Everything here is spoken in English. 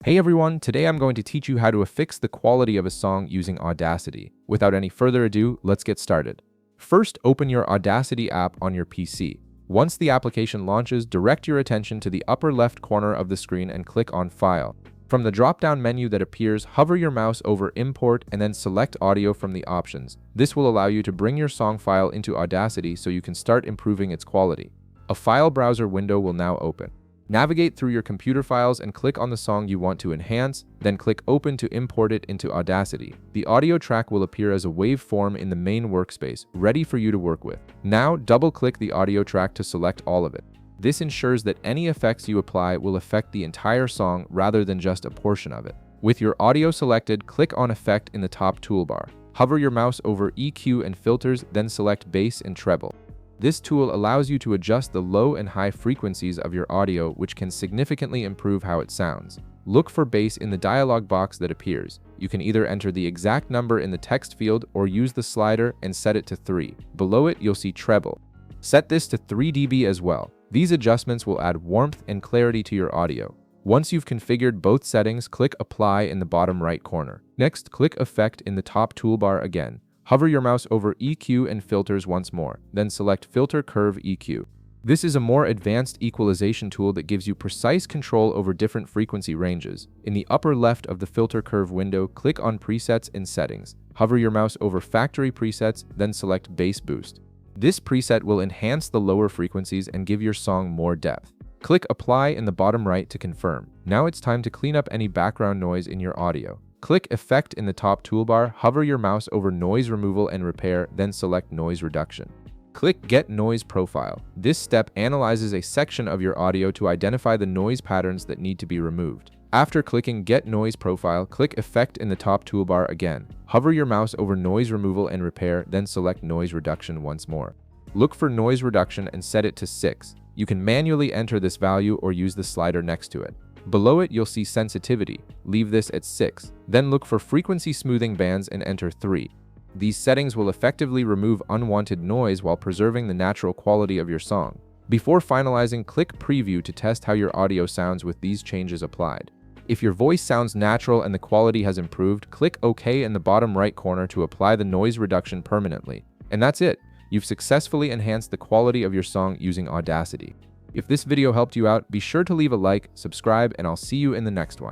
Hey everyone, today I'm going to teach you how to fix the quality of a song using Audacity. Without any further ado, let's get started. First, open your Audacity app on your PC. Once the application launches, direct your attention to the upper left corner of the screen and click on File. From the drop-down menu that appears, hover your mouse over Import and then select Audio from the options. This will allow you to bring your song file into Audacity so you can start improving its quality. A file browser window will now open. Navigate through your computer files and click on the song you want to enhance, then click Open to import it into Audacity. The audio track will appear as a waveform in the main workspace, ready for you to work with. Now, double-click the audio track to select all of it. This ensures that any effects you apply will affect the entire song rather than just a portion of it. With your audio selected, click on Effect in the top toolbar. Hover your mouse over EQ and Filters, then select Bass and Treble. This tool allows you to adjust the low and high frequencies of your audio, which can significantly improve how it sounds. Look for bass in the dialog box that appears. You can either enter the exact number in the text field or use the slider and set it to 3. Below it, you'll see treble. Set this to 3 dB as well. These adjustments will add warmth and clarity to your audio. Once you've configured both settings, click Apply in the bottom right corner. Next, click Effect in the top toolbar again. Hover your mouse over EQ and Filters once more, then select Filter Curve EQ. This is a more advanced equalization tool that gives you precise control over different frequency ranges. In the upper left of the Filter Curve window, click on Presets and Settings. Hover your mouse over Factory Presets, then select Bass Boost. This preset will enhance the lower frequencies and give your song more depth. Click Apply in the bottom right to confirm. Now it's time to clean up any background noise in your audio. Click Effect in the top toolbar, hover your mouse over Noise Removal and Repair, then select Noise Reduction. Click Get Noise Profile. This step analyzes a section of your audio to identify the noise patterns that need to be removed. After clicking Get Noise Profile, click Effect in the top toolbar again. Hover your mouse over Noise Removal and Repair, then select Noise Reduction once more. Look for Noise Reduction and set it to 6. You can manually enter this value or use the slider next to it. Below it, you'll see Sensitivity. Leave this at 6. Then look for Frequency Smoothing Bands and enter 3. These settings will effectively remove unwanted noise while preserving the natural quality of your song. Before finalizing, click Preview to test how your audio sounds with these changes applied. If your voice sounds natural and the quality has improved, click OK in the bottom right corner to apply the noise reduction permanently. And that's it. You've successfully enhanced the quality of your song using Audacity. If this video helped you out, be sure to leave a like, subscribe, and I'll see you in the next one.